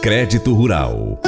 Crédito Rural.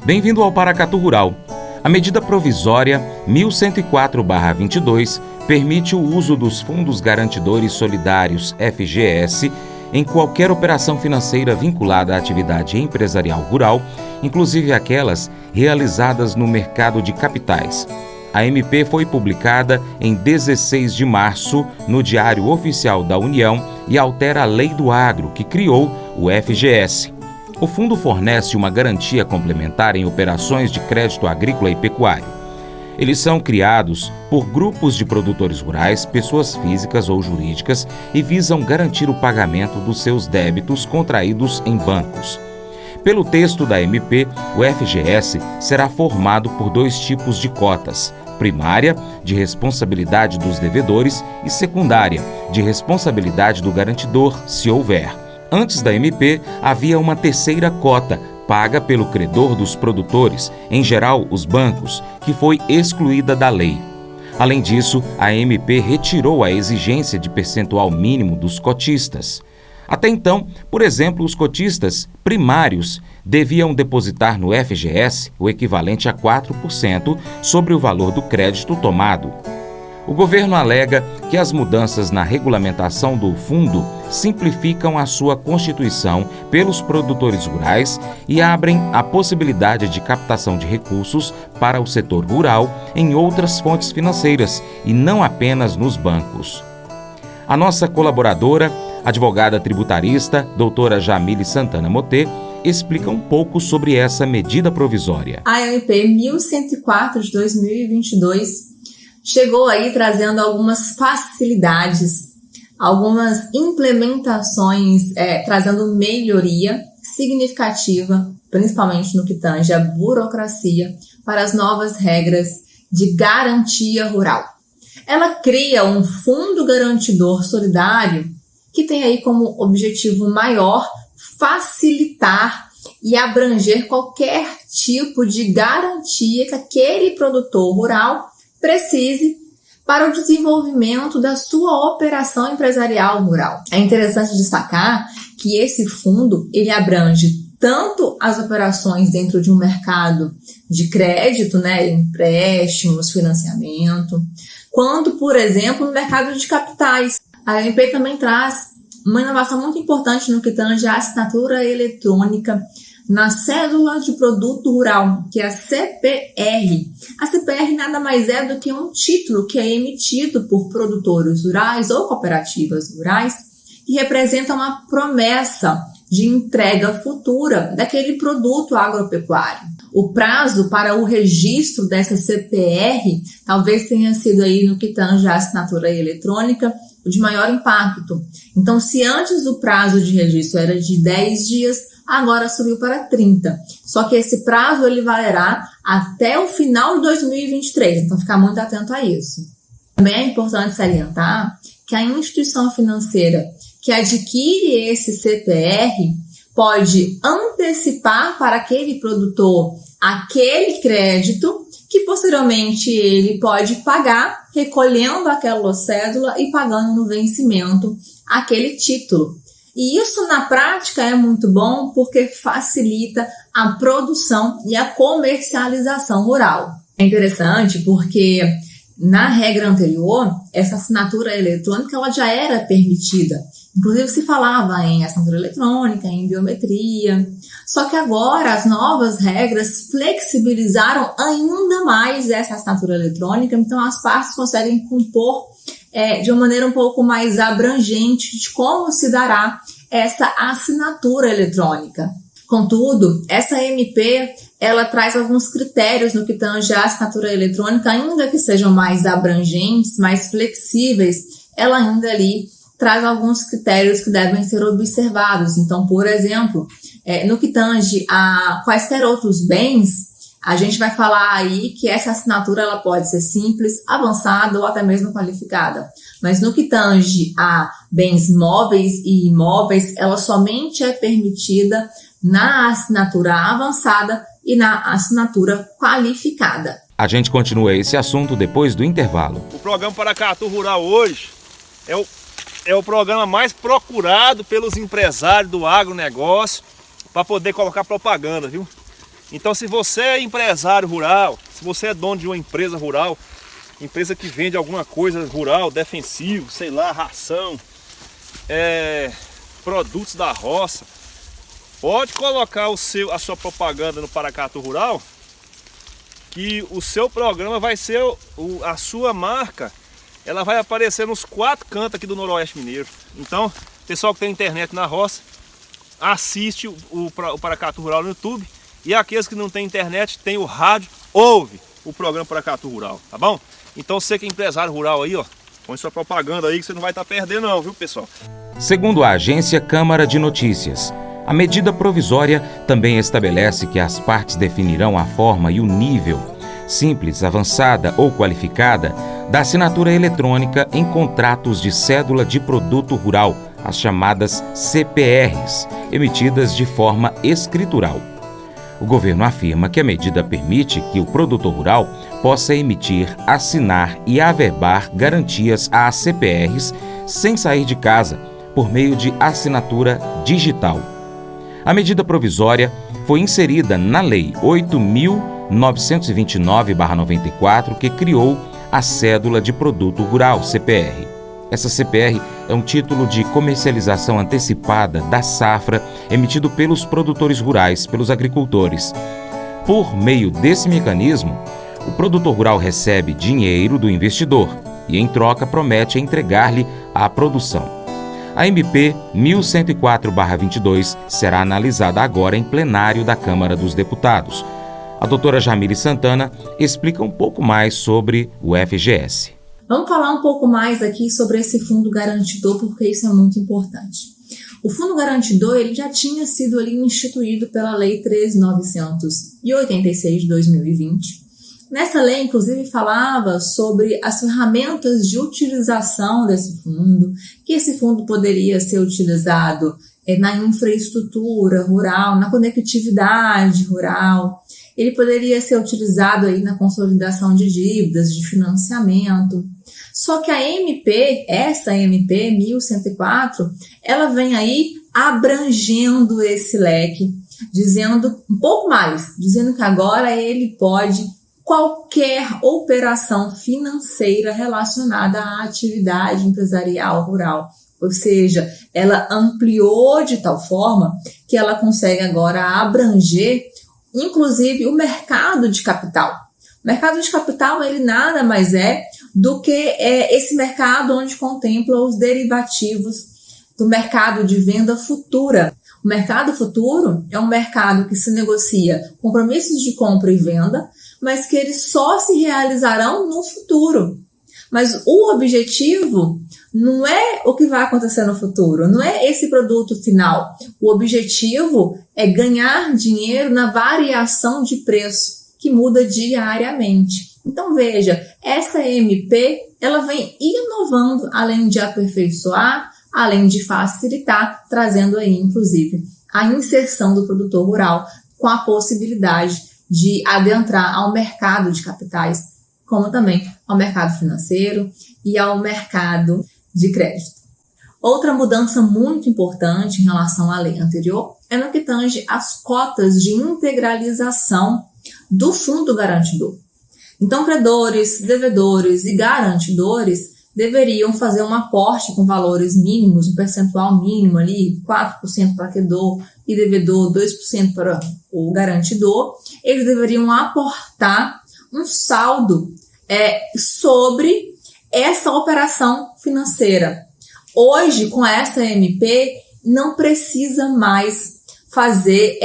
Bem-vindo ao Paracatu Rural. A medida provisória 1104/22 permite o uso dos Fundos Garantidores Solidários FGS em qualquer operação financeira vinculada à atividade empresarial rural, inclusive aquelas realizadas no mercado de capitais. A MP foi publicada em 16 de março no Diário Oficial da União e altera a Lei do Agro, que criou o FGS. O fundo fornece uma garantia complementar em operações de crédito agrícola e pecuário. Eles são criados por grupos de produtores rurais, pessoas físicas ou jurídicas, e visam garantir o pagamento dos seus débitos contraídos em bancos. Pelo texto da MP, o FGS será formado por 2 tipos de cotas: primária, de responsabilidade dos devedores, e secundária, de responsabilidade do garantidor, se houver. Antes da MP, havia uma terceira cota, paga pelo credor dos produtores, em geral os bancos, que foi excluída da lei. Além disso, a MP retirou a exigência de percentual mínimo dos cotistas. Até então, por exemplo, os cotistas primários deviam depositar no FGS o equivalente a 4% sobre o valor do crédito tomado. O governo alega que as mudanças na regulamentação do fundo simplificam a sua constituição pelos produtores rurais e abrem a possibilidade de captação de recursos para o setor rural em outras fontes financeiras e não apenas nos bancos. A nossa colaboradora, advogada tributarista, doutora Jamile Santana Motê, explica um pouco sobre essa medida provisória. A MP 1104 de 2022 chegou aí trazendo algumas facilidades, algumas implementações, trazendo melhoria significativa, principalmente no que tange a burocracia, para as novas regras de garantia rural. Ela cria um fundo garantidor solidário que tem aí como objetivo maior facilitar e abranger qualquer tipo de garantia que aquele produtor rural precise para o desenvolvimento da sua operação empresarial rural. É interessante destacar que esse fundo ele abrange tanto as operações dentro de um mercado de crédito, empréstimos, financiamento, quanto, por exemplo, no mercado de capitais. A MP também traz uma inovação muito importante no que tange à assinatura eletrônica na cédula de produto rural, que é a CPR. A CPR nada mais é do que um título que é emitido por produtores rurais ou cooperativas rurais que representa uma promessa de entrega futura daquele produto agropecuário. O prazo para o registro dessa CPR talvez tenha sido aí no que tange à assinatura eletrônica de maior impacto. Então, se antes o prazo de registro era de 10 dias, agora subiu para 30. Só que esse prazo ele valerá até o final de 2023, então ficar muito atento a isso. Também é importante salientar que a instituição financeira que adquire esse CPR pode antecipar para aquele produtor aquele crédito que posteriormente ele pode pagar recolhendo aquela cédula e pagando no vencimento aquele título. E isso na prática é muito bom porque facilita a produção e a comercialização rural. É interessante porque na regra anterior, essa assinatura eletrônica ela já era permitida. Inclusive se falava em assinatura eletrônica, em biometria. Só que agora as novas regras flexibilizaram ainda mais essa assinatura eletrônica, então as partes conseguem compor de uma maneira um pouco mais abrangente de como se dará essa assinatura eletrônica. Contudo, essa MP ela traz alguns critérios no que tange à assinatura eletrônica, ainda que sejam mais abrangentes, mais flexíveis, ela ainda ali traz alguns critérios que devem ser observados. Então, por exemplo, no que tange a quaisquer outros bens, a gente vai falar aí que essa assinatura ela pode ser simples, avançada ou até mesmo qualificada. Mas no que tange a bens móveis e imóveis, ela somente é permitida na assinatura avançada e na assinatura qualificada. A gente continua esse assunto depois do intervalo. O programa Paracatu Rural hoje é o é o programa mais procurado pelos empresários do agronegócio para poder colocar propaganda, viu? Então, se você é empresário rural, se você é dono de uma empresa rural, empresa que vende alguma coisa rural, defensivo, sei lá, ração, produtos da roça, pode colocar a sua propaganda no Paracatu Rural, que o seu programa vai ser, a sua marca, ela vai aparecer nos 4 cantos aqui do Noroeste Mineiro. Então, pessoal que tem internet na roça, assiste o Paracatu Rural no YouTube, e aqueles que não têm internet, tem o rádio, ouve o programa Paracatu Rural, tá bom? Então você que é empresário rural aí, ó, põe sua propaganda aí que você não vai estar perdendo não, viu, pessoal? Segundo a agência Câmara de Notícias, a medida provisória também estabelece que as partes definirão a forma e o nível, simples, avançada ou qualificada, da assinatura eletrônica em contratos de cédula de produto rural, as chamadas CPRs, emitidas de forma escritural. O governo afirma que a medida permite que o produtor rural possa emitir, assinar e averbar garantias às CPRs sem sair de casa, por meio de assinatura digital. A medida provisória foi inserida na Lei 8.929/94, que criou a Cédula de Produto Rural, CPR. Essa CPR é um título de comercialização antecipada da safra emitido pelos produtores rurais, pelos agricultores. Por meio desse mecanismo, o produtor rural recebe dinheiro do investidor e, em troca, promete entregar-lhe a produção. A MP 1104/22 será analisada agora em plenário da Câmara dos Deputados. A doutora Jamile Santana explica um pouco mais sobre o FGS. Vamos falar um pouco mais aqui sobre esse fundo garantidor, porque isso é muito importante. O fundo garantidor ele já tinha sido ali instituído pela Lei 13.986 de 2020. Nessa lei, inclusive, falava sobre as ferramentas de utilização desse fundo, que esse fundo poderia ser utilizado na infraestrutura rural, na conectividade rural. Ele poderia ser utilizado aí na consolidação de dívidas, de financiamento. Só que a essa MP 1104, ela vem aí abrangendo esse leque, dizendo um pouco mais, dizendo que agora ele pode qualquer operação financeira relacionada à atividade empresarial rural. Ou seja, ela ampliou de tal forma que ela consegue agora abranger, inclusive, o mercado de capital. O mercado de capital, ele nada mais é do que esse mercado onde contempla os derivativos do mercado de venda futura. O mercado futuro é um mercado que se negocia compromissos de compra e venda, mas que eles só se realizarão no futuro. Mas o objetivo não é o que vai acontecer no futuro, não é esse produto final. O objetivo é ganhar dinheiro na variação de preço, que muda diariamente. Então veja, essa MP, ela vem inovando, além de aperfeiçoar, além de facilitar, trazendo aí, inclusive, a inserção do produtor rural com a possibilidade de adentrar ao mercado de capitais, como também ao mercado financeiro e ao mercado de crédito. Outra mudança muito importante em relação à lei anterior é no que tange às cotas de integralização do fundo garantidor. Então, credores, devedores e garantidores deveriam fazer um aporte com valores mínimos, um percentual mínimo ali, 4% para credor e devedor, 2% para o garantidor. Eles deveriam aportar um saldo sobre essa operação financeira. Hoje, com essa MP, não precisa mais fazer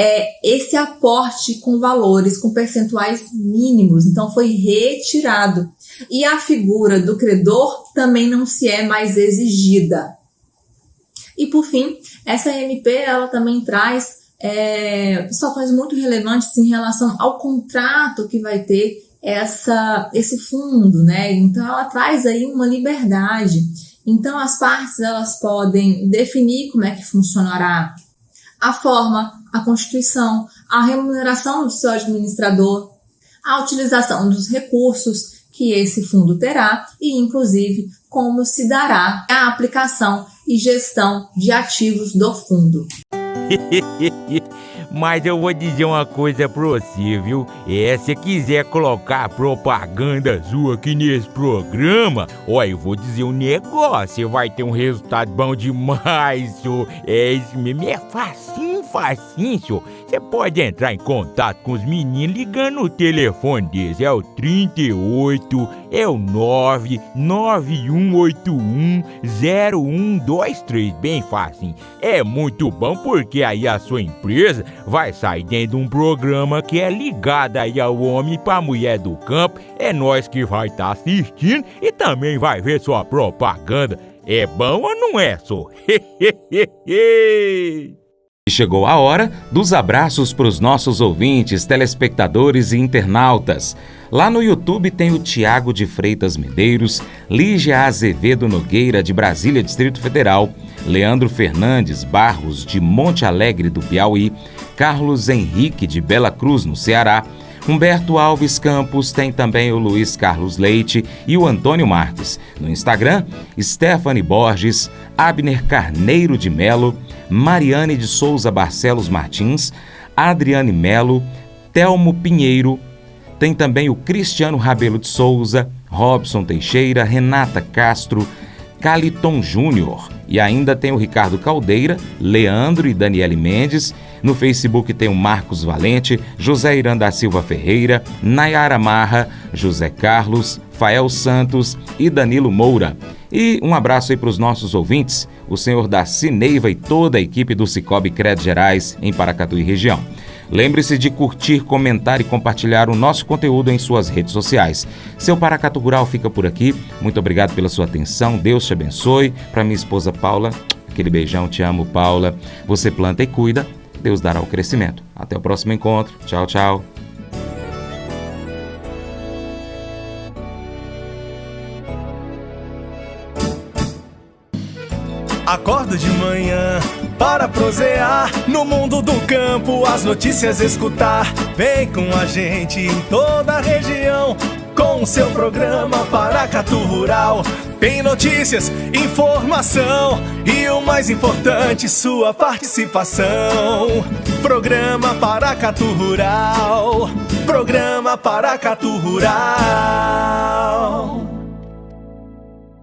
esse aporte com valores, com percentuais mínimos. Então, foi retirado. E a figura do credor também não se é mais exigida. E, por fim, essa MP ela também traz situações muito relevantes em relação ao contrato que vai ter esse fundo, né? Então, ela traz aí uma liberdade. Então, as partes elas podem definir como é que funcionará a forma, a constituição, a remuneração do seu administrador, a utilização dos recursos que que esse fundo terá e, inclusive, como se dará a aplicação e gestão de ativos do fundo. Mas eu vou dizer uma coisa pra você, viu? Se quiser colocar propaganda sua aqui nesse programa, eu vou dizer um negócio, você vai ter um resultado bom demais, senhor. Isso mesmo, é facinho, senhor. Você pode entrar em contato com os meninos ligando o telefone deles, é o 38, é o 991810123, bem facinho. É muito bom porque aí a sua empresa vai sair dentro de um programa que é ligado aí ao homem pra mulher do campo. É nós que vai estar assistindo e também vai ver sua propaganda. É bom ou não é, só? Chegou a hora dos abraços para os nossos ouvintes, telespectadores e internautas. Lá no YouTube tem o Tiago de Freitas Medeiros, Lígia Azevedo Nogueira, de Brasília, Distrito Federal, Leandro Fernandes Barros, de Monte Alegre, do Piauí, Carlos Henrique, de Bela Cruz, no Ceará, Humberto Alves Campos, tem também o Luiz Carlos Leite e o Antônio Marques. No Instagram, Stephanie Borges, Abner Carneiro de Melo, Mariane de Souza Barcelos Martins, Adriane Melo, Telmo Pinheiro, tem também o Cristiano Rabelo de Souza, Robson Teixeira, Renata Castro, Caliton Júnior, e ainda tem o Ricardo Caldeira, Leandro e Daniele Mendes. No Facebook tem o Marcos Valente, José Irã da Silva Ferreira, Nayara Marra, José Carlos, Fael Santos e Danilo Moura. E um abraço aí para os nossos ouvintes, o senhor Darcy Neiva e toda a equipe do Cicobi Crédito Gerais em Paracatu e região. Lembre-se de curtir, comentar e compartilhar o nosso conteúdo em suas redes sociais. Seu Paracatu Rural fica por aqui. Muito obrigado pela sua atenção. Deus te abençoe. Para minha esposa Paula, aquele beijão. Te amo, Paula. Você planta e cuida. Deus dará o crescimento. Até o próximo encontro. Tchau, tchau. Acordo de manhã para prosear no mundo do campo, as notícias escutar. Vem com a gente em toda a região com o seu programa Paracatu Rural. Tem notícias, informação e o mais importante, sua participação. Programa Paracatu Rural. Programa Paracatu Rural.